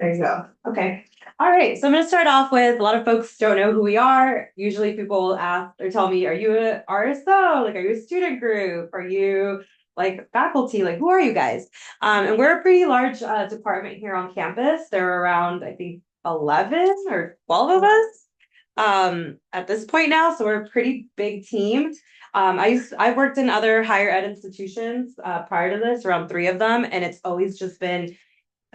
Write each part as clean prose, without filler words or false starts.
There you go. Okay. All right. So I'm going to start off with a lot of folks don't know who we are. Usually people ask or tell me, are you an RSO? Like, are you a student group? Are you like faculty? Like, who are you guys? And we're a pretty large department here on campus. There are around, I think, 11 or 12 of us at this point now. So we're a pretty big team. I've worked in other higher ed institutions prior to this, around 3 of them, and it's always just been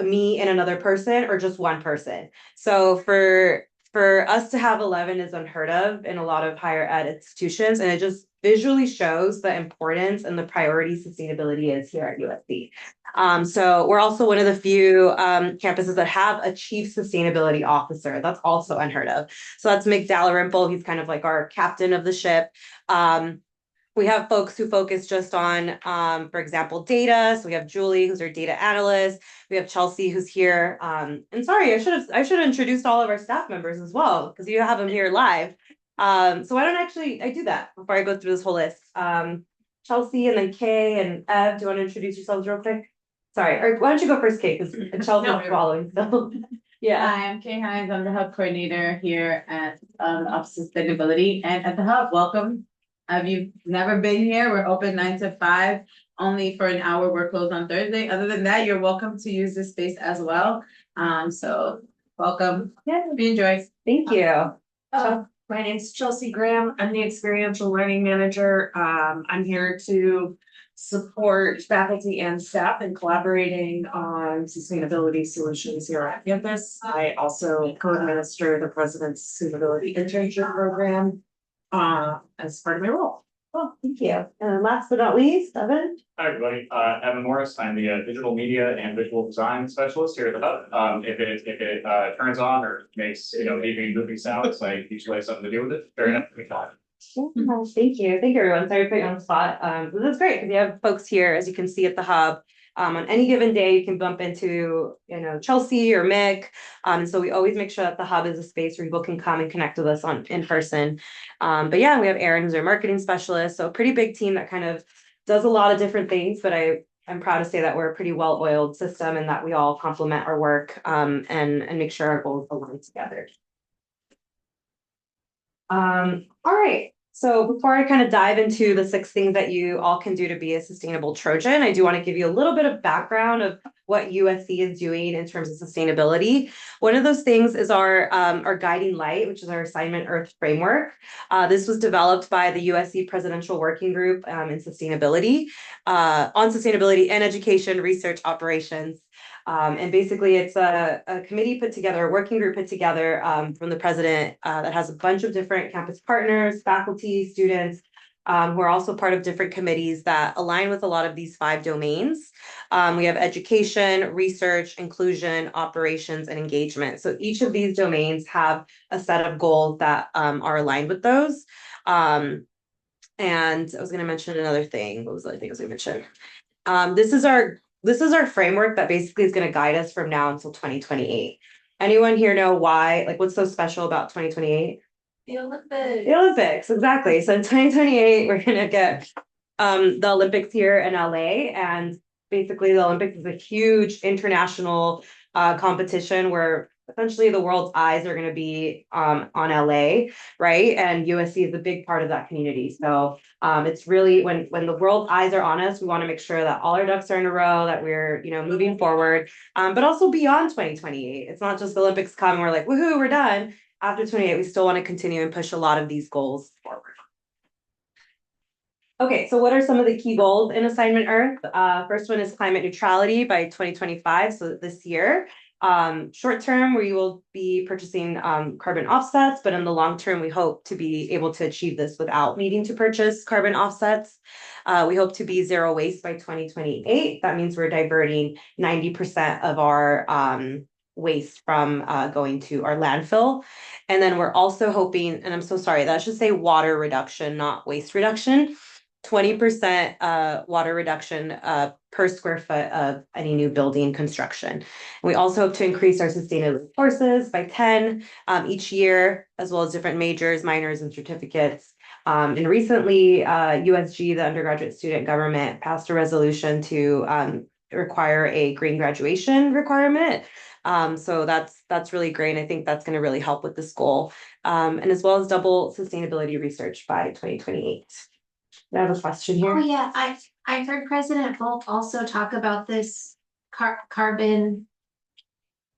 me and another person or just one person. So for us to have 11 is unheard of in a lot of higher ed institutions, and it just visually shows the importance and the priority sustainability is here at USC. So we're also one of the few campuses that have a chief sustainability officer. That's also unheard of. So that's Mick Dalrymple. He's kind of like our captain of the ship. We have folks who focus just on, for example, data. So we have Julie, who's our data analyst. We have Chelsea, who's here. And sorry, I should have introduced all of our staff members as well, because you have them here live. So why don't I do that before I go through this whole list? Chelsea and then Kay and Ev, do you want to introduce yourselves real quick? Sorry, or why don't you go first, Kay, because Chelsea's following. So yeah. Hi, I'm Kay Hines. I'm the Hub coordinator here at Office of Sustainability and at the Hub. Welcome. If you've never been here, we're open 9 to 5, only for an hour. We're closed on Thursday. Other than that, you're welcome to use this space as well. So welcome. Yeah, we enjoy. Thank you. My name's Chelsea Graham. I'm the experiential learning manager. I'm here to support faculty and staff in collaborating on sustainability solutions here at campus. I also co-administer the President's Sustainability Internship Program as part of my role. Oh, thank you. And last but not least, Evan. Hi, everybody. Evan Morris. I'm the digital media and visual design specialist here at the Hub. If it turns on or makes beeping and booping sounds, I usually have something to do with it. Very happy to be fine. Thank you. Thank you, everyone. Sorry to put you on the spot. This is great because you have folks here, as you can see at the Hub. On any given day, you can bump into, Chelsea or Mick. So we always make sure that the Hub is a space where people can come and connect with us in person. But yeah, we have Erin, who's our marketing specialist. So a pretty big team that kind of does a lot of different things, but I'm proud to say that we're a pretty well-oiled system and that we all complement our work and make sure our goals align together. All right. So before I kind of dive into the 6 things that you all can do to be a sustainable Trojan, I do want to give you a little bit of background of what USC is doing in terms of sustainability. One of those things is our guiding light, which is our assignment Earth framework. This was developed by the USC Presidential Working Group in sustainability, on sustainability and education, research, operations. And basically it's a committee put together, a working group put together from the president that has a bunch of different campus partners, faculty, students, who are also part of different committees that align with a lot of these 5 domains. We have education, research, inclusion, operations, and engagement. So each of these domains have a set of goals that are aligned with those. And I was going to mention another thing. What was the other thing I was going to mention? This is our framework that basically is going to guide us from now until 2028. Anyone here know why? Like, what's so special about 2028? The Olympics. The Olympics, exactly. So in 2028, we're going to get the Olympics here in LA. And basically, the Olympics is a huge international competition where essentially the world's eyes are going to be on LA, right? And USC is a big part of that community. So it's really when the world's eyes are on us, we want to make sure that all our ducks are in a row, that we're moving forward, but also beyond 2028. It's not just the Olympics come and we're like, woohoo, we're done. After 28, we still want to continue and push a lot of these goals forward. Okay, so what are some of the key goals in Assignment Earth? First one is climate neutrality by 2025, so this year. Short term, we will be purchasing carbon offsets, but in the long term, we hope to be able to achieve this without needing to purchase carbon offsets. We hope to be zero waste by 2028. That means we're diverting 90% of our waste from going to our landfill. And then we're also hoping, and I'm so sorry, that should say water reduction, not waste reduction. 20% water reduction per square foot of any new building construction. We also hope to increase our sustainability courses by 10 each year, as well as different majors, minors, and certificates. And recently, USG, the undergraduate student government, passed a resolution to require a green graduation requirement. So that's really great. And I think that's going to really help with this goal. And as well as double sustainability research by 2028. I have a question here. Oh, yeah, I heard President Volk also talk about this carbon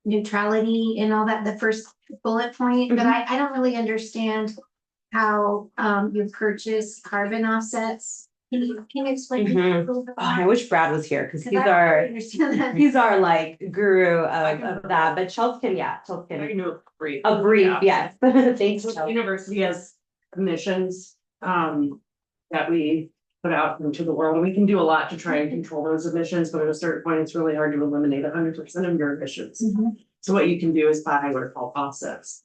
neutrality and all that, the first bullet point, but I don't really understand how you purchase carbon offsets. Can you explain to me a little bit Oh, I more? wish Brad was here because 'Cause I don't really understand that. he's our like guru can of that. But Chelsea can do a brief. a brief, Yeah. yes. Thanks, So the Chelsea. university has emissions, that we put out into the world, and we can do a lot to try and control those emissions, but at a certain point, it's really hard to eliminate 100% of your emissions. Mhm. So what you can do is buy what are called offsets.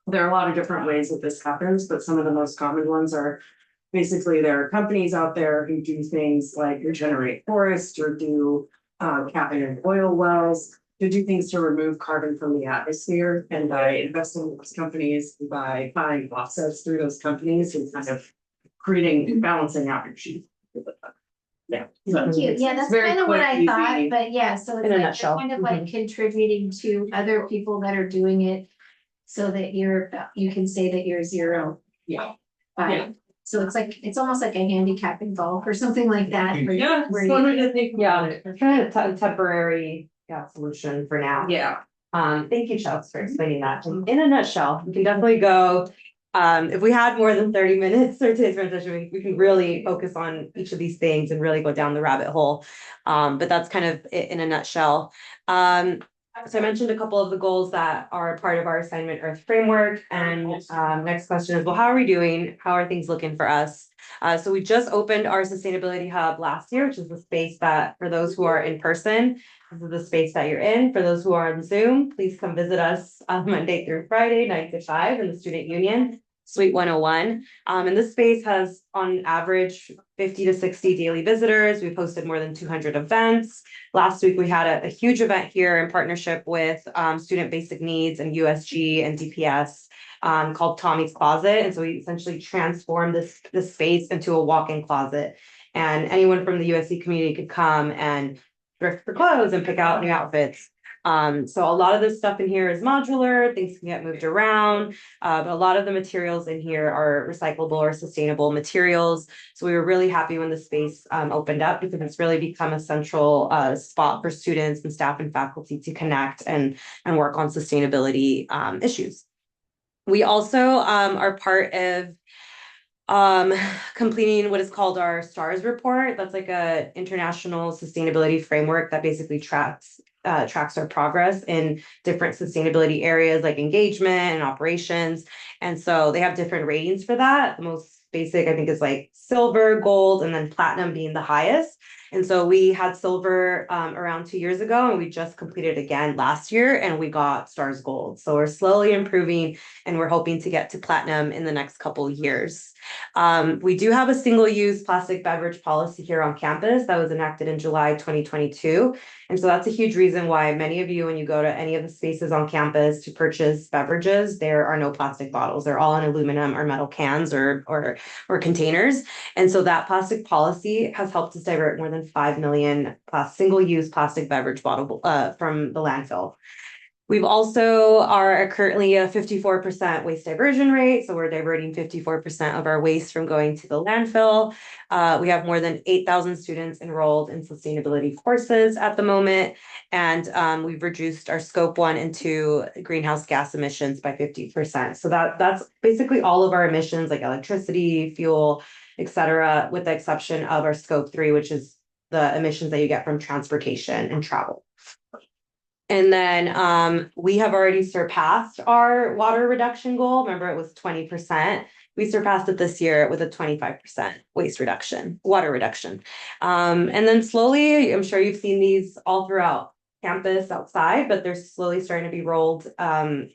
There are a lot of different ways that this happens, but some of the most common ones are basically there are companies out there who do things like regenerate forests or do capping in oil wells, to do things to remove carbon from the atmosphere. And by investing in those companies, by buying offsets through those companies and kind of creating, balancing out your sheet. Yeah. Thank you. Yeah, that's very kind of what quick, I thought, easy. but yeah, so it's In a like, nutshell. you're kind of like contributing to other people that are doing it. So that you can say that you're zero. Yeah. By, so it's like, it's almost like a handicapping golf or something like that. Yeah, Where it's you- one way to think about it. We're trying to temporary solution for now. Yeah. Thank you, Chelsea, for explaining that. In a nutshell, we can definitely go. If we had more than 30 minutes for today's presentation, we can really focus on each of these things and really go down the rabbit hole. But that's kind of it in a nutshell. So I mentioned a couple of the goals that are part of our assignment Earth framework. And next question is, well, how are we doing? How are things looking for us? So we just opened our Sustainability Hub last year, which is the space that for those who are in person, this is the space that you're in. For those who are on Zoom, please come visit us Monday through Friday, 9 to 5 in the Student Union, Suite 101. And this space has on average 50 to 60 daily visitors. We've hosted more than 200 events. Last week, we had a huge event here in partnership with Student Basic Needs and USG and DPS called Tommy's Closet. And so we essentially transformed this space into a walk-in closet. And anyone from the USC community could come and thrift for clothes and pick out new outfits. So a lot of this stuff in here is modular, things can get moved around, but a lot of the materials in here are recyclable or sustainable materials. So we were really happy when the space opened up because it's really become a central spot for students and staff and faculty to connect and work on sustainability issues. We also are part of completing what is called our STARS report. That's like a international sustainability framework that basically tracks our progress in different sustainability areas like engagement and operations. And so they have different ratings for that. The most basic, I think, is like silver, gold, and then platinum being the highest. And so we had silver around 2 years ago, and we just completed again last year, and we got STARS Gold. So we're slowly improving, and we're hoping to get to platinum in the next couple of years. We do have a single-use plastic beverage policy here on campus that was enacted in July 2022. And so that's a huge reason why many of you, when you go to any of the spaces on campus to purchase beverages, there are no plastic bottles. They're all in aluminum or metal cans or containers. And so that plastic policy has helped us divert more than 5 million single-use plastic beverage bottle from the landfill. We've also are currently a 54% waste diversion rate. So we're diverting 54% of our waste from going to the landfill. We have more than 8,000 students enrolled in sustainability courses at the moment. And we've reduced our scope 1 and 2 greenhouse gas emissions by 50%. So that's basically all of our emissions like electricity, fuel, et cetera, with the exception of our scope 3, which is the emissions that you get from transportation and travel. And then we have already surpassed our water reduction goal. Remember, it was 20%. We surpassed it this year with a 25% water reduction. And then slowly, I'm sure you've seen these all throughout campus outside, but they're slowly starting to be rolled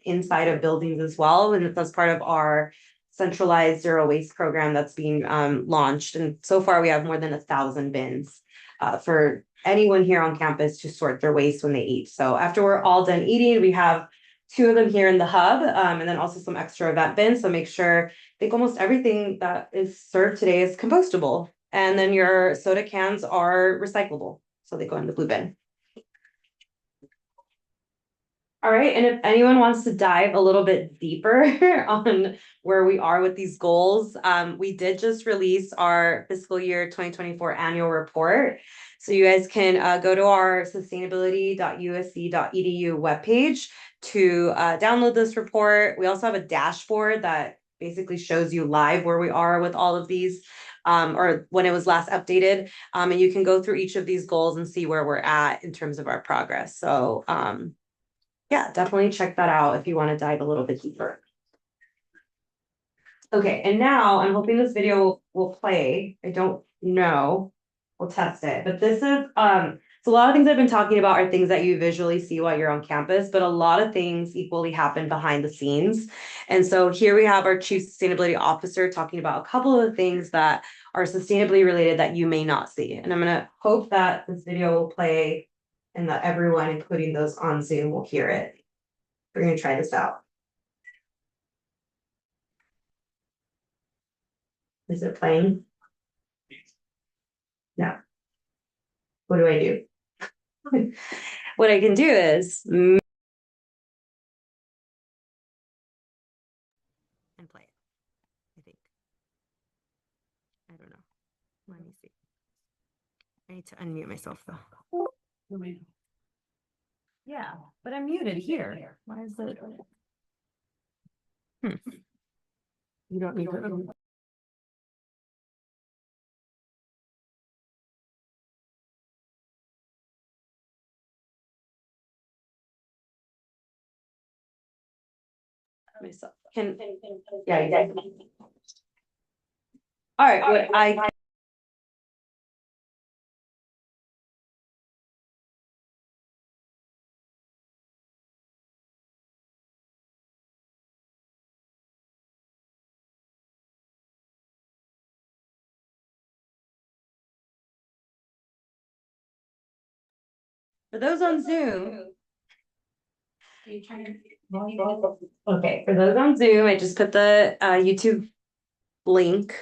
inside of buildings as well. And that's part of our centralized zero waste program that's being launched. And so far, we have more than 1,000 bins for anyone here on campus to sort their waste when they eat. So after we're all done eating, we have 2 of them here in the hub, and then also some extra event bins. So make sure, I think almost everything that is served today is compostable. And then your soda cans are recyclable. So they go in the blue bin. All right, and if anyone wants to dive a little bit deeper on where we are with these goals, we did just release our fiscal year 2024 annual report. So you guys can go to our sustainability.usc.edu webpage to download this report. We also have a dashboard that basically shows you live where we are with all of these, or when it was last updated. And you can go through each of these goals and see where we're at in terms of our progress. So yeah, definitely check that out if you want to dive a little bit deeper. Okay, and now I'm hoping this video will play. I don't know. We'll test it. But this is so a lot of things I've been talking about are things that you visually see while you're on campus, but a lot of things equally happen behind the scenes. And so here we have our Chief Sustainability Officer talking about a couple of the things that are sustainably related that you may not see. And I'm gonna hope that this video will play and that everyone, including those on Zoom, will hear it. We're gonna try this out. Is it playing? No. What do I do? What I can do is and play it, I think. I don't know. Let me see. I need to unmute myself though. Yeah, but I'm muted here. Why is it? You don't need to. Myself. Yeah, you guys. All right, what I for those on Zoom. Okay, for those on Zoom, I just put the YouTube link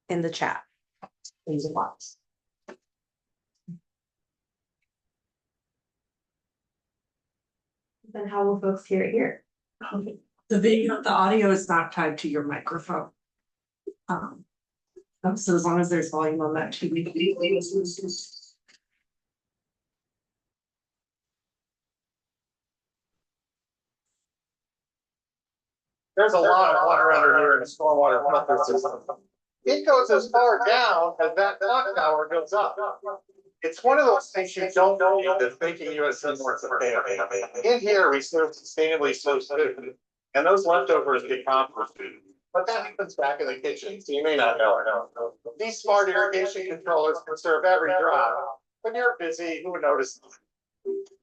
in the chat. Please watch. Then how will folks hear it here? The audio is not tied to your microphone. So as long as there's volume on that TV. There's a lot of water under here in a stormwater filter system. It goes as far down as that clock tower goes up. It's one of those things you don't know that's making USC more sustainable. In here, we serve sustainably sourced food, and those leftovers get compost food. But that happens back in the kitchen, so you may not know or know. These smart irrigation controllers can serve every drop. When you're busy, who would notice?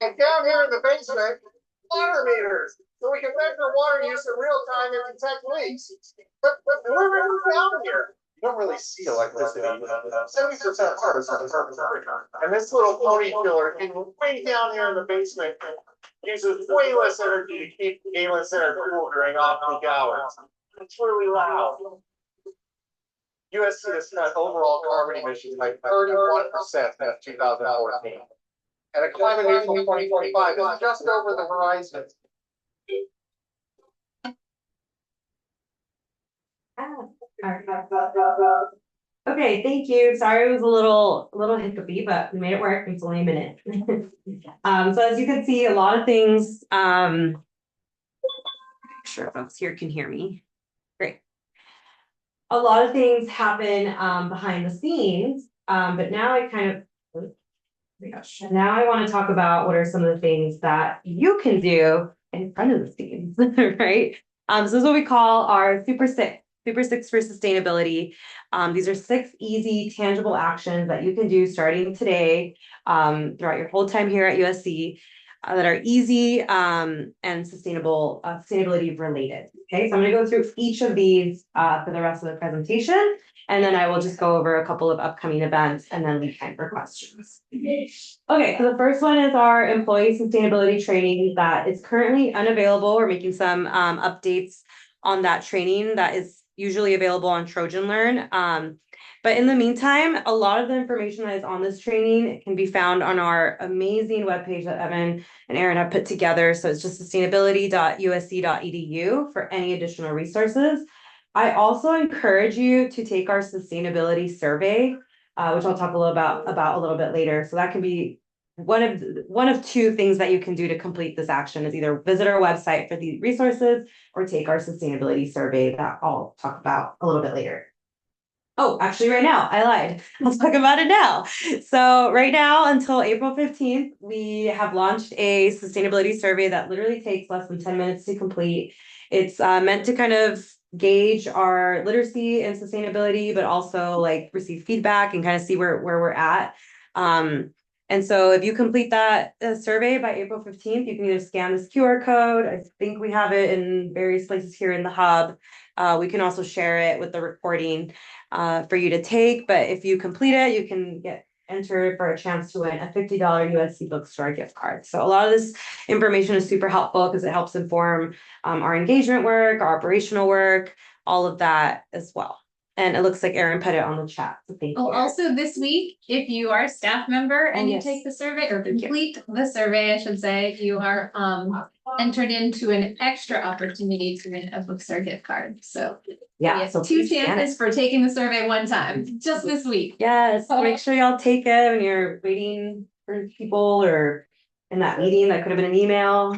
And down here in the basement, water meters, so we can measure water use in real time and detect leaks. But we're down here. You don't really see electricity. 70% and this little pony killer way down here in the basement uses way less energy to keep the Galen Center cool during off-peak hours. It's really loud. USC has cut overall carbon emissions by 31% since 2014. And a climate neutral 2025 is just over the horizon. Okay, thank you. Sorry it was a little hiccupy, but we made it work. It's only a minute. So as you can see, a lot of things, make sure folks here can hear me. Great. A lot of things happen behind the scenes, but now I kind of, oh my gosh, now I want to talk about what are some of the things that you can do in front of the scenes, right? So this is what we call our Super Six for sustainability. These are 6 easy, tangible actions that you can do starting today, throughout your whole time here at USC, that are easy and sustainability related. Okay, so I'm going to go through each of these for the rest of the presentation, and then I will just go over a couple of upcoming events and then leave time for questions. Okay, so the first one is our employee sustainability training that is currently unavailable. We're making some updates on that training that is usually available on Trojan Learn. But in the meantime, a lot of the information that is on this training can be found on our amazing webpage that Evan and Aaron have put together. So it's just sustainability.usc.edu for any additional resources. I also encourage you to take our sustainability survey, which I'll talk a little about a little bit later. So that can be one of two things that you can do to complete this action is either visit our website for the resources or take our sustainability survey that I'll talk about a little bit later. Oh, actually right now, I lied. I'll talk about it now. So right now until April 15th, we have launched a sustainability survey that literally takes less than 10 minutes to complete. It's meant to kind of gauge our literacy and sustainability, but also like receive feedback and kind of see where we're at. And so if you complete that survey by April 15th, you can either scan this QR code. I think we have it in various places here in the hub. We can also share it with the recording for you to take. But if you complete it, you can get entered for a chance to win a $50 USC bookstore gift card. So a lot of this information is super helpful because it helps inform our engagement work, our operational work, all of that as well. And it looks like Erin put it on the chat. So thank you. Also this week, if you are a staff member and you yes. take the survey or complete the survey, I should say, you are entered into an extra opportunity to win a bookstore gift card. So yeah, yes, so two chances for taking the survey one time, just this week. Yes, make sure y'all take it when you're waiting for people or in that meeting that could have been an email.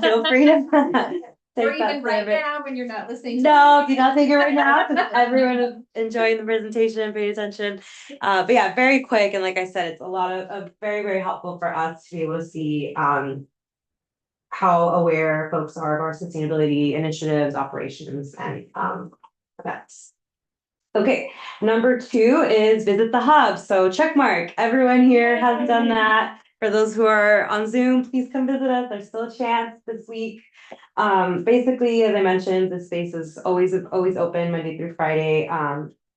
Feel free to Or even right now when you're not listening. No, do not take it right now because everyone is enjoying the presentation, paying attention. But yeah, very quick. And like I said, it's a lot of very, very helpful for us to be able to see how aware folks are of our sustainability initiatives, operations, and events. Okay, number 2 is visit the hub. So check mark. Everyone here has done that. For those who are on Zoom, please come visit us. There's still a chance this week. Basically, as I mentioned, the space is always open Monday through Friday.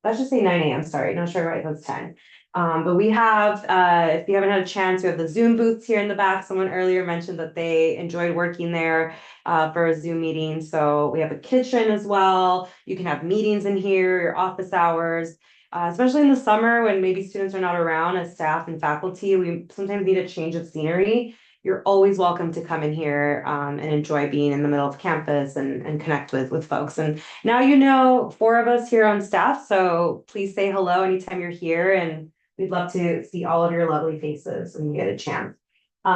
Let's just say 9 a.m. Sorry, not sure why it was 10. But we have, if you haven't had a chance, we have the Zoom booths here in the back. Someone earlier mentioned that they enjoyed working there for a Zoom meeting. So we have a kitchen as well. You can have meetings in here, your office hours. Especially in the summer when maybe students are not around as staff and faculty, we sometimes need a change of scenery. You're always welcome to come in here and enjoy being in the middle of campus and connect with folks. And now you know 4 of us here on staff, so please say hello anytime you're here, and we'd love to see all of your lovely faces when you get a chance.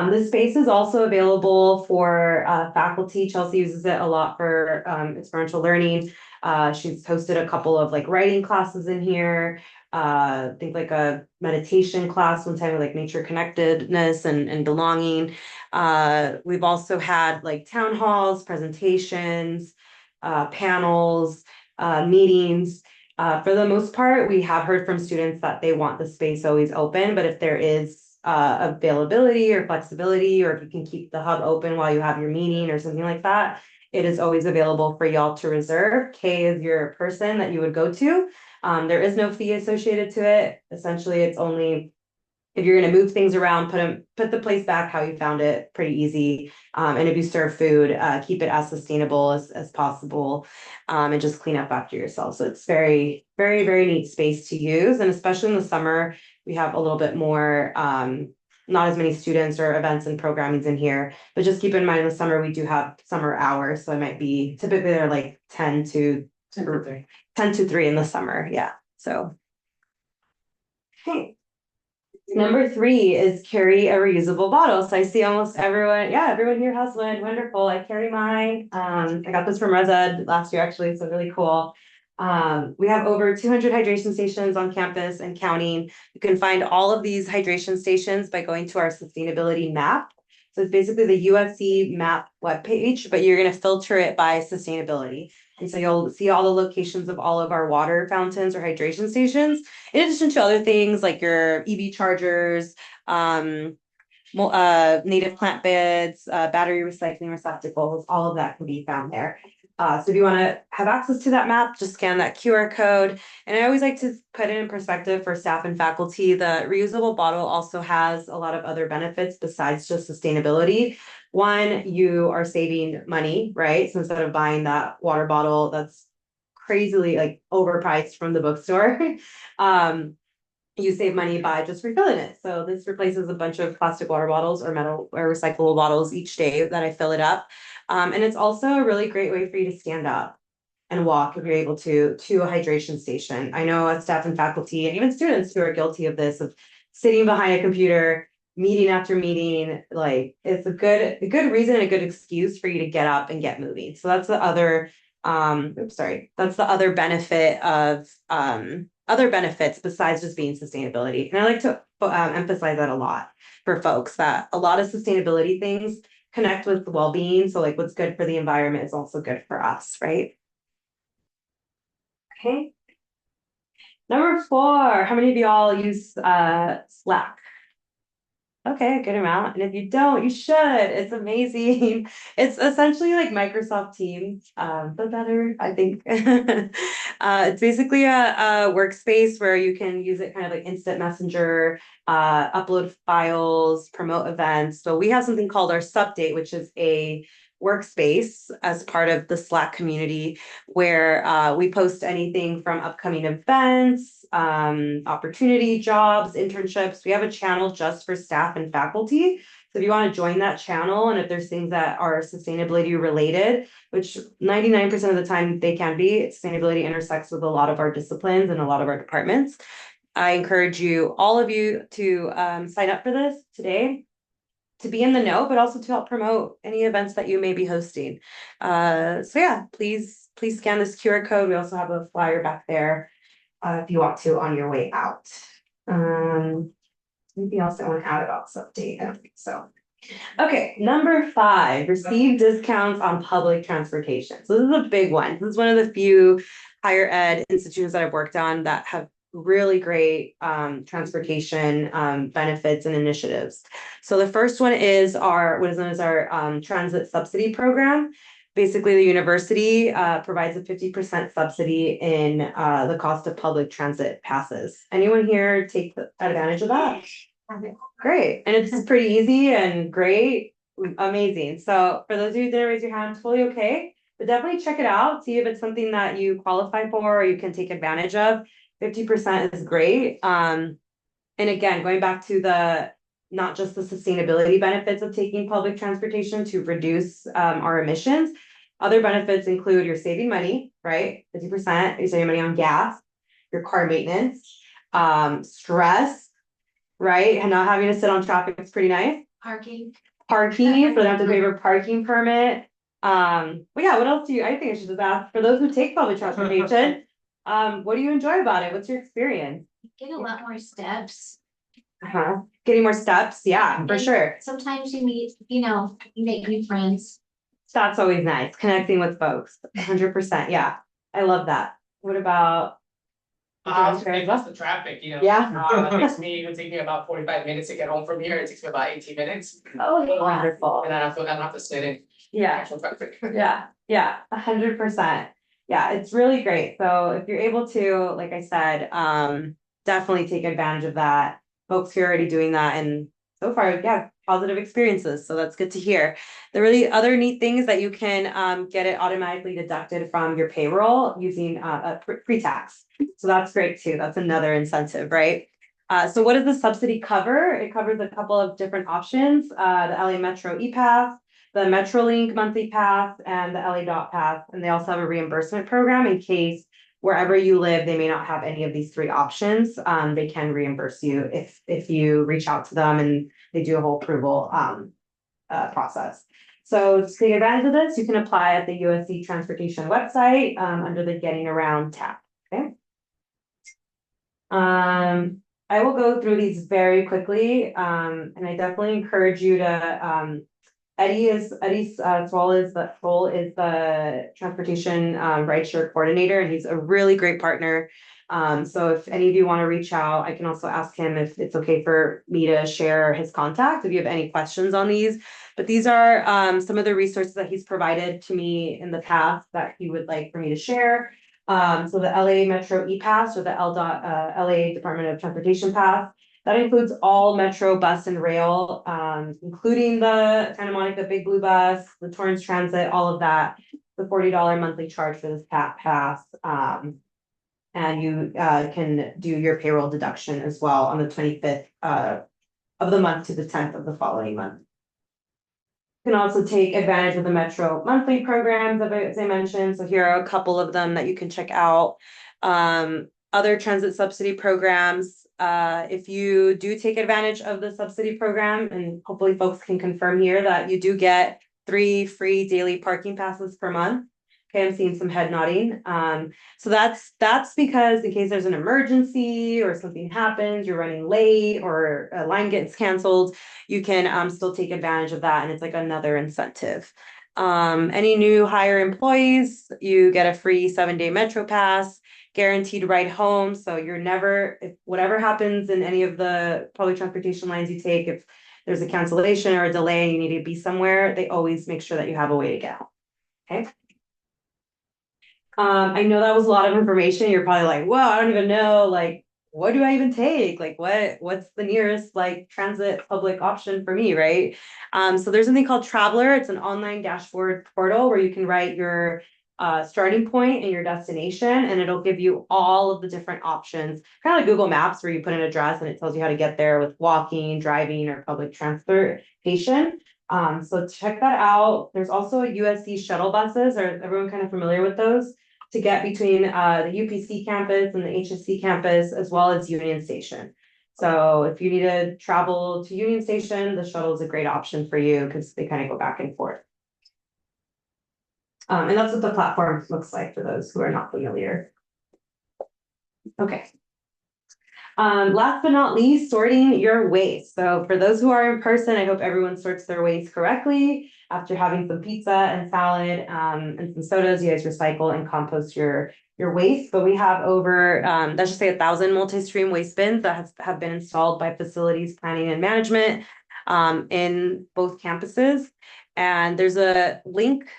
This space is also available for faculty. Chelsea uses it a lot for experiential learning. She's hosted a couple of like writing classes in here. I think like a meditation class one time with like nature connectedness and belonging. We've also had like town halls, presentations, panels, meetings. For the most part, we have heard from students that they want the space always open, but if there is availability or flexibility, or if you can keep the hub open while you have your meeting or something like that, it is always available for y'all to reserve. Kay is your person that you would go to. There is no fee associated to it. Essentially, it's only if you're going to move things around, put the place back how you found it, pretty easy. And if you serve food, keep it as sustainable as possible, and just clean up after yourself. So it's very, very, very neat space to use. And especially in the summer, we have a little bit more, not as many students or events and programmings in here, but just keep in mind in the summer, we do have summer hours. So it might be typically they're like 10 to 3 in the summer. Yeah. So. Okay. Number 3 is carry a reusable bottle. So I see almost everyone. Yeah, everyone here has one. Wonderful. I carry mine. I got this from Res Ed last year, actually. So really cool. We have over 200 hydration stations on campus and counting. You can find all of these hydration stations by going to our sustainability map. So it's basically the USC map webpage, but you're going to filter it by sustainability. And so you'll see all the locations of all of our water fountains or hydration stations, in addition to other things like your EV chargers, native plant beds, battery recycling receptacles, all of that can be found there. So if you want to have access to that map, just scan that QR code. And I always like to put it in perspective for staff and faculty. The reusable bottle also has a lot of other benefits besides just sustainability. One, you are saving money, right? So instead of buying that water bottle that's crazily like overpriced from the bookstore. You save money by just refilling it. So this replaces a bunch of plastic water bottles or metal or recyclable bottles each day that I fill it up. And it's also a really great way for you to stand up and walk if you're able to a hydration station. I know as staff and faculty and even students who are guilty of this, of sitting behind a computer, meeting after meeting, like it's a good reason and a good excuse for you to get up and get moving. So that's the other that's the other benefit of other benefits besides just being sustainability. And I like to emphasize that a lot for folks, that a lot of sustainability things connect with well-being. So like what's good for the environment is also good for us, right? Okay. Number 4, how many of y'all use Slack? Okay, a good amount. And if you don't, you should. It's amazing. It's essentially like Microsoft Teams, but better, I think. It's basically a workspace where you can use it kind of like instant messenger, upload files, promote events. So we have something called our Subdate, which is a workspace as part of the Slack community where we post anything from upcoming events, opportunity, jobs, internships. We have a channel just for staff and faculty. So if you want to join that channel, and if there's things that are sustainability related, which 99% of the time they can be, sustainability intersects with a lot of our disciplines and a lot of our departments. I encourage you, all of you, to sign up for this today, to be in the know, but also to help promote any events that you may be hosting. So yeah, please scan this QR code. We also have a flyer back there if you want to on your way out. Anything else I want to add about this update? I don't think so. Okay, number 5, receive discounts on public transportation. So this is a big one. This is one of the few higher ed institutions that I've worked on that have really great transportation benefits and initiatives. So the first one is what is known as our transit subsidy program. Basically, the university provides a 50% subsidy in the cost of public transit passes. Anyone here take advantage of that? Great. And it's pretty easy and great. Amazing. So for those of you that didn't raise your hand, totally okay. But definitely check it out. See if it's something that you qualify for or you can take advantage of. 50% is great. And again, going back to not just the sustainability benefits of taking public transportation to reduce our emissions. Other benefits include you're saving money, right? 50%, you're saving money on gas, your car maintenance, stress, right? And not having to sit on traffic is pretty nice. Parking. So they don't have to pay for parking permit. But yeah, what else I think I should just ask for those who take public transportation, what do you enjoy about it? What's your experience? Get a lot more steps. Getting more steps, yeah, for sure. Sometimes you meet, you make new friends. That's always nice, connecting with folks, 100%, yeah. I love that. What about? The traffic, Yeah. It would take me about 45 minutes to get home from here. It takes me about 18 minutes. Oh, wonderful. And then I don't have to sit in actual traffic. Yeah, 100%. Yeah, it's really great. So if you're able to, like I said, definitely take advantage of that. Folks who are already doing that, and so far, yeah, positive experiences. So that's good to hear. The really other neat thing is that you can get it automatically deducted from your payroll using pre-tax. So that's great too. That's another incentive, right? So what does the subsidy cover? It covers a couple of different options. The LA Metro ePass, the MetroLink monthly pass, and the LA Dot pass. And they also have a reimbursement program in case wherever you live, they may not have any of these 3 options. They can reimburse you if you reach out to them and they do a whole approval process. So to take advantage of this, you can apply at the USC Transportation website under the Getting Around tab. Okay. I will go through these very quickly, and I definitely encourage you to. Eddie's role is the transportation rideshare coordinator, and he's a really great partner. So if any of you want to reach out, I can also ask him if it's okay for me to share his contact if you have any questions on these. But these are some of the resources that he's provided to me in the past that he would like for me to share. So the LA Metro ePass or the LA Department of Transportation Pass. That includes all Metro bus and rail, including the Santa Monica Big Blue Bus, the Torrance Transit, all of that. the $40 monthly charge for this pass. And you can do your payroll deduction as well on the 25th of the month to the 10th of the following month. You can also take advantage of the Metro monthly programs, as I mentioned. So here are a couple of them that you can check out. Other transit subsidy programs. If you do take advantage of the subsidy program, and hopefully folks can confirm here that you do get 3 free daily parking passes per month. Okay, I'm seeing some head nodding. So that's because in case there's an emergency or something happens, you're running late or a line gets canceled, you can still take advantage of that, and it's like another incentive. Any new hire employees, you get a free 7-day Metro pass, guaranteed ride home. So you're never, if whatever happens in any of the public transportation lines you take, if there's a cancellation or a delay and you need to be somewhere, they always make sure that you have a way to get home. Okay. I know that was a lot of information. You're probably like, well, I don't even know, like, what do I even take? Like, what's the nearest like transit public option for me, right? So there's something called Traveler. It's an online dashboard portal where you can write your starting point and your destination, and it'll give you all of the different options, kind of like Google Maps, where you put an address and it tells you how to get there with walking, driving, or public transportation. So check that out. There's also USC shuttle buses. Are everyone kind of familiar with those? To get between the UPC campus and the HSC campus, as well as Union Station. So if you need to travel to Union Station, the shuttle is a great option for you because they kind of go back and forth. And that's what the platform looks like for those who are not familiar. Okay. Last but not least, sorting your waste. So for those who are in person, I hope everyone sorts their waste correctly. After having some pizza and salad and some sodas, you guys recycle and compost your waste. But we have over, let's just say 1,000 multi-stream waste bins that have been installed by facilities planning and management in both campuses. And there's a link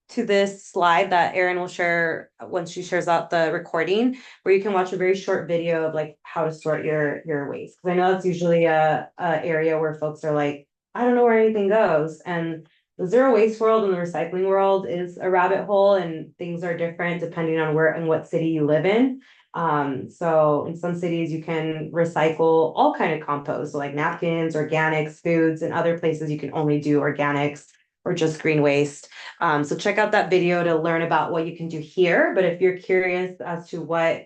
to this slide that Erin will share once she shares out the recording, where you can watch a very short video of like how to sort your waste. Because I know it's usually a area where folks are like, I don't know where anything goes. And the zero waste world and the recycling world is a rabbit hole, and things are different depending on where and what city you live in. So in some cities you can recycle all kind of compost, so like napkins, organics, foods, and other places you can only do organics or just green waste. So check out that video to learn about what you can do here. But if you're curious as to what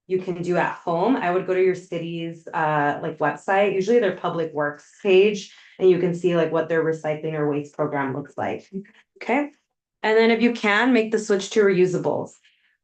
you can do at home, I would go to your city's like website, usually their public works page, and you can see like what their recycling or waste program looks like. Okay. And then if you can, make the switch to reusables.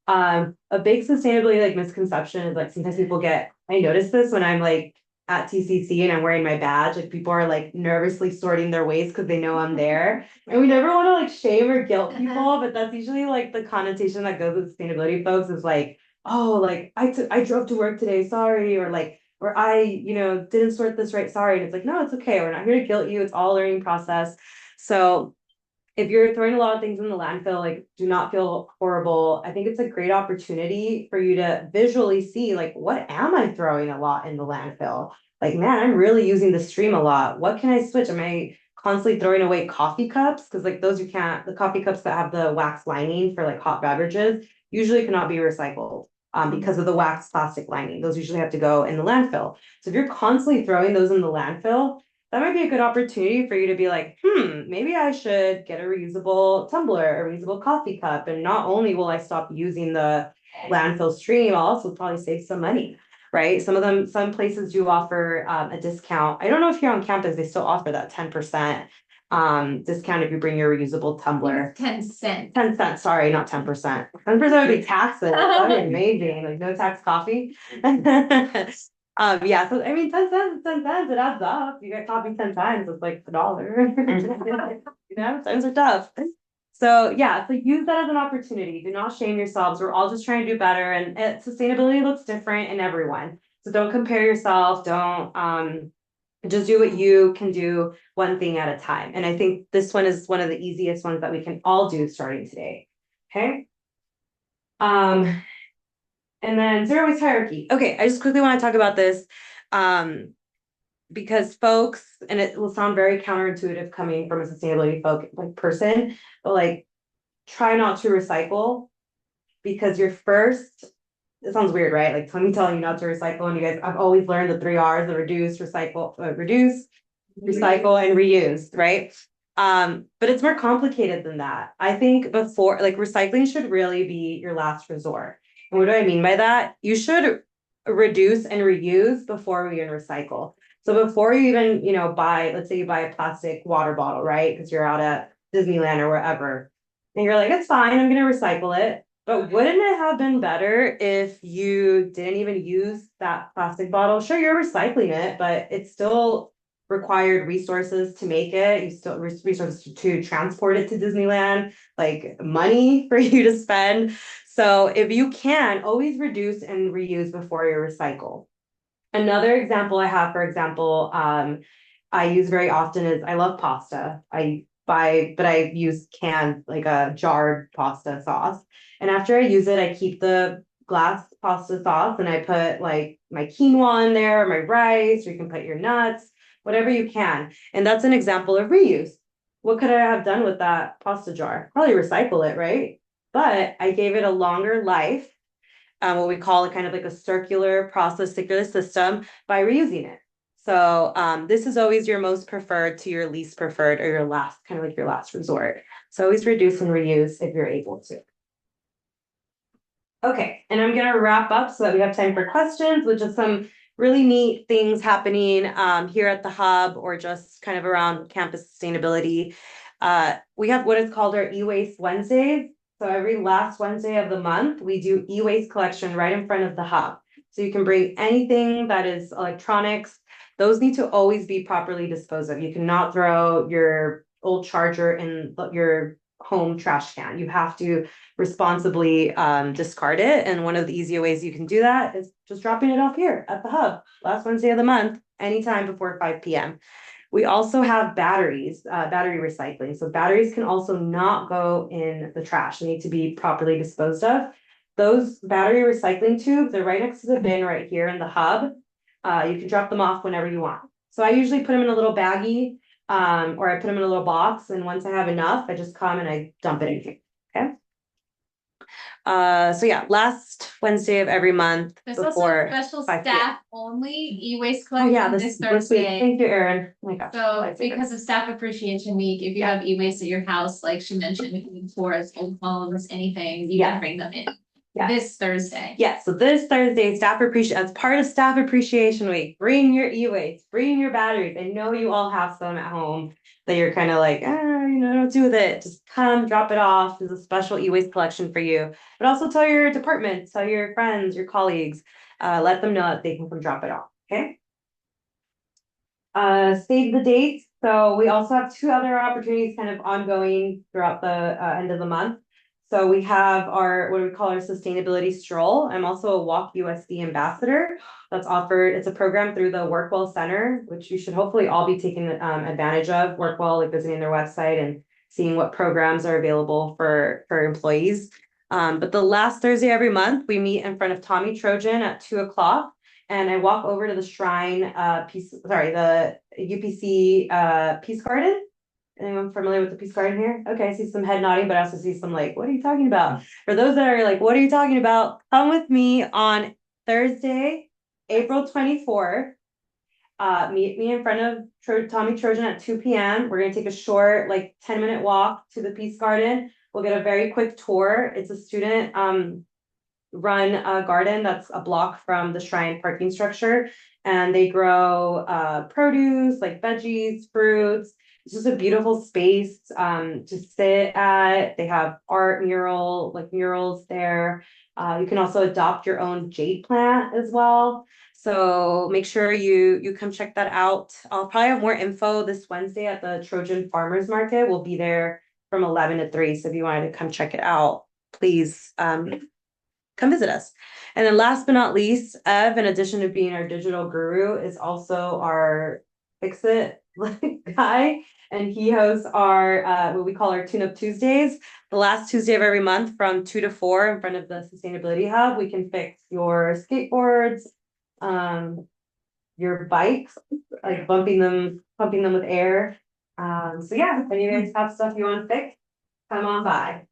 A big sustainability like misconception is like sometimes people get, I notice this when I'm like at TCC and I'm wearing my badge, like people are like nervously sorting their waste because they know I'm there. And we never want to like shame or guilt people, but that's usually like the connotation that goes with sustainability folks is like, oh, like I drove to work today, sorry, or like, or I, didn't sort this right, sorry. And it's like, no, it's okay. We're not here to guilt you. It's all a learning process. So if you're throwing a lot of things in the landfill, like do not feel horrible. I think it's a great opportunity for you to visually see like, what am I throwing a lot in the landfill? Like, man, I'm really using the stream a lot. What can I switch? Am I constantly throwing away coffee cups? Because like those you can't, the coffee cups that have the wax lining for like hot beverages usually cannot be recycled because of the wax plastic lining. Those usually have to go in the landfill. So if you're constantly throwing those in the landfill, that might be a good opportunity for you to be like, maybe I should get a reusable tumbler, a reusable coffee cup. And not only will I stop using the landfill stream, I'll also probably save some money, right? Some places do offer a discount. I don't know if you're on campus, they still offer that 10% discount if you bring your reusable tumbler. 10 cents. 10 cents, sorry, not 10%. 10% would be taxes. That would be amazing. Like no tax coffee. Yeah, so I mean 10 cents, 10 cents, it adds up. You get coffee 10 times, it's like $1. Times are tough. So yeah, so use that as an opportunity. Do not shame yourselves. We're all just trying to do better, and sustainability looks different in everyone. So don't compare yourself. Don't just do what you can do, one thing at a time. And I think this one is one of the easiest ones that we can all do starting today. Okay. And then zero waste hierarchy. Okay, I just quickly want to talk about this because folks, and it will sound very counterintuitive coming from a sustainability person, but like try not to recycle because your first, it sounds weird, right? Like me telling you not to recycle, and you guys, I've always learned the 3 R's: the reduce, recycle, recycle, and reuse, right? But it's more complicated than that. I think before, like, recycling should really be your last resort. And what do I mean by that? You should reduce and reuse before we even recycle. So before you even, buy, let's say you buy a plastic water bottle, right? Because you're out at Disneyland or wherever, and you're like, it's fine, I'm gonna recycle it. But wouldn't it have been better if you didn't even use that plastic bottle? Sure, you're recycling it, but it's still required resources to make it. You still resources to transport it to Disneyland, like money for you to spend. So if you can, always reduce and reuse before you recycle. Another example I have, for example, I use very often is I love pasta. But I use canned, like a jarred pasta sauce. And after I use it, I keep the glass pasta sauce and I put like my quinoa in there, or my rice, or you can put your nuts, whatever you can. And that's an example of reuse. What could I have done with that pasta jar? Probably recycle it, right? But I gave it a longer life, what we call kind of like a circular system, by reusing it. So this is always your most preferred to your least preferred, or your last, kind of like your last resort. So always reduce and reuse if you're able to. Okay, and I'm gonna wrap up so that we have time for questions, which is some really neat things happening here at the Hub, or just kind of around campus sustainability. We have what is called our e-waste Wednesdays. So every last Wednesday of the month, we do e-waste collection right in front of the Hub. So you can bring anything that is electronics. Those need to always be properly disposed of. You cannot throw your old charger in your home trash can. You have to responsibly discard it. And one of the easier ways you can do that is just dropping it off here at the Hub last Wednesday of the month, anytime before 5 p.m. We also have batteries, battery recycling. So batteries can also not go in the trash. They need to be properly disposed of. Those battery recycling tubes are right next to the bin right here in the Hub. You can drop them off whenever you want. So I usually put them in a little baggie, or I put them in a little box. And once I have enough, I just come and I dump it in here. Okay. So yeah, last Wednesday of every month. There's before also special 5 p.m. staff only e-waste Oh collection yeah, this this week. Thursday. Thank you, Erin. Oh my gosh. So because of Staff Appreciation Week, if you have e-waste at your house, like she mentioned, towards old phones, anything, you can bring them in. Yeah. This Thursday. Yeah, so this Thursday, as part of Staff Appreciation Week, bring your e-waste, bring your batteries. I know you all have some at home that you're kind of like, don't do with it. Just come, drop it off. There's a special e-waste collection for you. But also tell your department, tell your friends, your colleagues, let them know that they can come drop it off, okay? Save the date. So we also have 2 other opportunities kind of ongoing throughout the end of the month. So we have our, what we call our sustainability stroll. I'm also a Walk USD ambassador that's offered. It's a program through the Workwell Center, which you should hopefully all be taking advantage of. Workwell, like visiting their website and seeing what programs are available for employees. But the last Thursday every month, we meet in front of Tommy Trojan at 2 o'clock. And I walk over to the Shrine, the UPC Peace Garden. Anyone familiar with the Peace Garden here? Okay, I see some head nodding, but I also see some like, what are you talking about? For those that are like, what are you talking about? Come with me on Thursday, April 24th. Meet me in front of Tommy Trojan at 2 p.m. We're gonna take a short, like 10-minute walk to the Peace Garden. We'll get a very quick tour. It's a student run a garden that's a block from the Shrine parking structure, and they grow produce like veggies, fruits. It's just a beautiful space to sit at. They have murals there. You can also adopt your own jade plant as well. So make sure you come check that out. I'll probably have more info this Wednesday at the Trojan Farmers Market. We'll be there from 11 to 3. So if you wanted to come check it out, please come visit us. And then last but not least, Ev, in addition to being our digital guru, is also our Fix-It guy. And he hosts our, what we call our Tune Up Tuesdays. The last Tuesday of every month from 2 to 4 in front of the Sustainability Hub. We can fix your skateboards, your bikes, like pumping them with air. So yeah, if you guys have stuff you want to fix, come on by.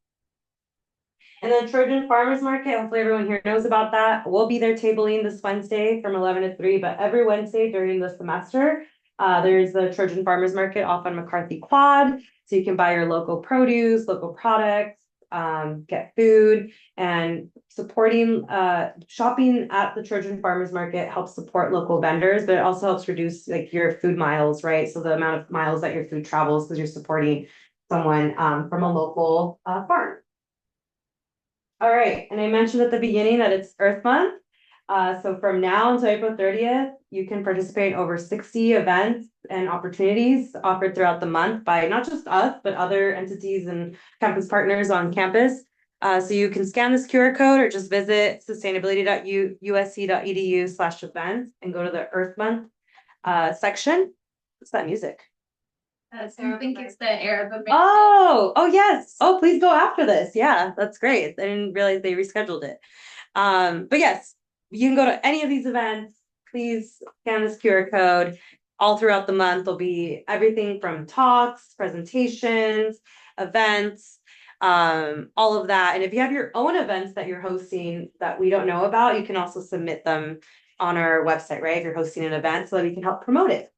And then Trojan Farmers Market, hopefully everyone here knows about that. We'll be there tabling this Wednesday from 11 to 3, but every Wednesday during the semester, there's the Trojan Farmers Market off on McCarthy Quad. So you can buy your local produce, local products, get food, and supporting shopping at the Trojan Farmers Market helps support local vendors, but it also helps reduce like your food miles, right? So the amount of miles that your food travels because you're supporting someone from a local farm. All right, and I mentioned at the beginning that it's Earth Month. So from now until April 30th, you can participate in over 60 events and opportunities offered throughout the month by not just us, but other entities and campus partners on campus. So you can scan this QR code or just visit sustainability.usc.edu/events and go to the Earth Month section. What's that music? So I think it's the Arab American. Oh, yes. Oh, please go after this. Yeah, that's great. I didn't realize they rescheduled it. But yes, you can go to any of these events. Please scan this QR code. All throughout the month, there'll be everything from talks, presentations, events, all of that. And if you have your own events that you're hosting that we don't know about, you can also submit them on our website, right? If you're hosting an event so that we can help promote it.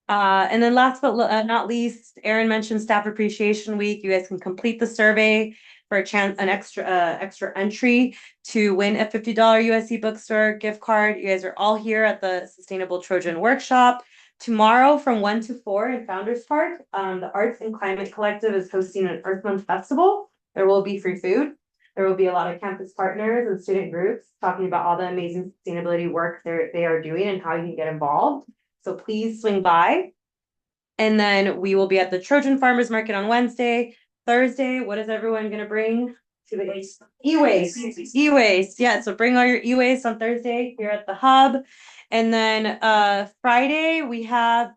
And then last but not least, Erin mentioned Staff Appreciation Week. You guys can complete the survey for a chance, an extra entry to win a $50 USC bookstore gift card. You guys are all here at the Sustainable Trojan workshop tomorrow from 1 to 4 in Founders Park. The Arts and Climate Collective is hosting an Earth Month Festival. There will be free food. There will be a lot of campus partners and student groups talking about all the amazing sustainability work they are doing and how you can get involved. So please swing by. And then we will be at the Trojan Farmers Market on Wednesday. Thursday, what is everyone going to bring? To the e-waste. E-waste. Yeah, so bring all your e-waste on Thursday here at the hub. And then Friday, we have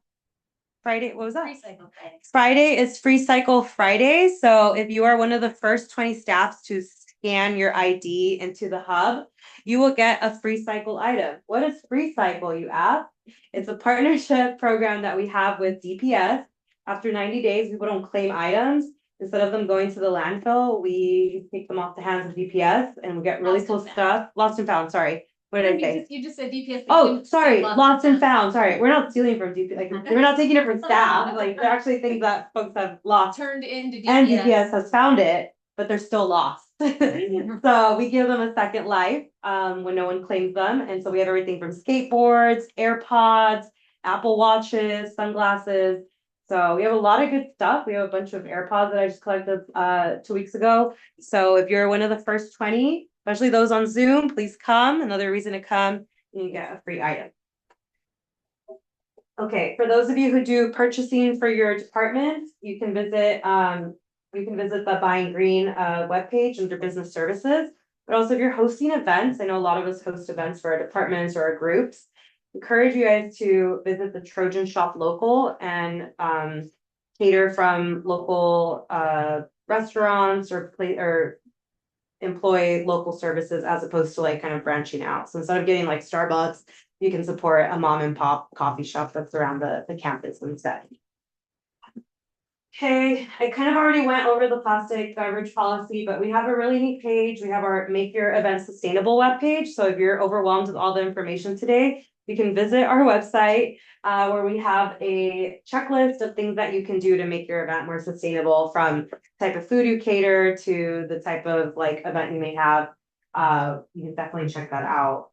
Friday, what was that? Free Cycle Friday. Friday is Free Cycle Friday. So if you are one of the first 20 staffs to scan your ID into the hub, you will get a free cycle item. What is Free Cycle, you ask? It's a partnership program that we have with DPS. After 90 days, people don't claim items. Instead of them going to the landfill, we take them off the hands of DPS and we get really cool stuff. Lost and found, sorry. What did I say? You just said DPS. Oh, sorry, lost and found. Sorry, we're not stealing from DPS. Like we're not taking it from staff. Like they're actually things that folks have lost. Turned into DPS. And DPS has found it, but they're still lost. So we give them a second life when no one claims them. And so we have everything from skateboards, AirPods, Apple Watches, sunglasses. So we have a lot of good stuff. We have a bunch of AirPods that I just collected 2 weeks ago. So if you're one of the first 20, especially those on Zoom, please come. Another reason to come, you get a free item. Okay, for those of you who do purchasing for your department, you can visit the Buying Green webpage under business services. But also if you're hosting events, I know a lot of us host events for our departments or our groups. Encourage you guys to visit the Trojan Shop Local and cater from local restaurants or employ local services as opposed to like kind of branching out. So instead of getting like Starbucks, you can support a mom and pop coffee shop that's around the campus instead. Okay, I kind of already went over the plastic beverage policy, but we have a really neat page. We have our Make Your Event Sustainable webpage. So if you're overwhelmed with all the information today, you can visit our website where we have a checklist of things that you can do to make your event more sustainable, from type of food you cater to the type of like event you may have. You can definitely check that out.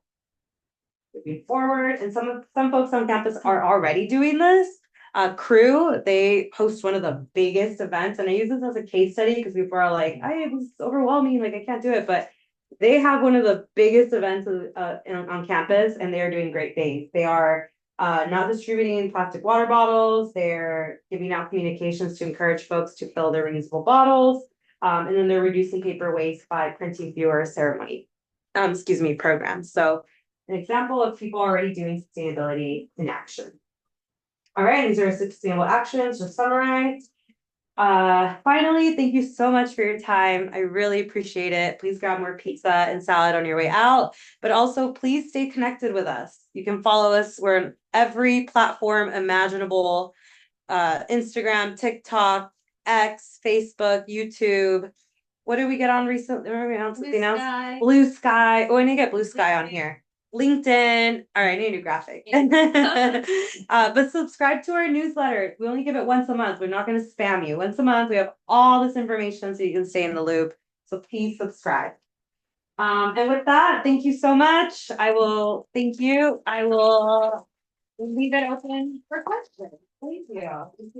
Moving forward, and some folks on campus are already doing this. Crew, they host one of the biggest events, and I use this as a case study because people are like, it was overwhelming, like I can't do it, but they have one of the biggest events on campus, and they are doing great things. They are not distributing plastic water bottles. They're giving out communications to encourage folks to fill their reusable bottles, and then they're reducing paper waste by printing fewer programs. So an example of people already doing sustainability in action. All right, these are sustainable actions, just summarize. Finally, thank you so much for your time. I really appreciate it. Please grab more pizza and salad on your way out, but also please stay connected with us. You can follow us. We're on every platform imaginable, Instagram, TikTok, X, Facebook, YouTube. What did we get on recently? Remember we announced Blue something else? sky. Blue Sky. Oh, I need to get Blue Sky on here. LinkedIn. All right, I need a new graphic. But subscribe to our newsletter. We only give it once a month. We're not going to spam you. Once a month, we have all this information so you can stay in the loop. So please subscribe. And with that, thank you so much. Thank you. I will leave it open for questions. Thank you.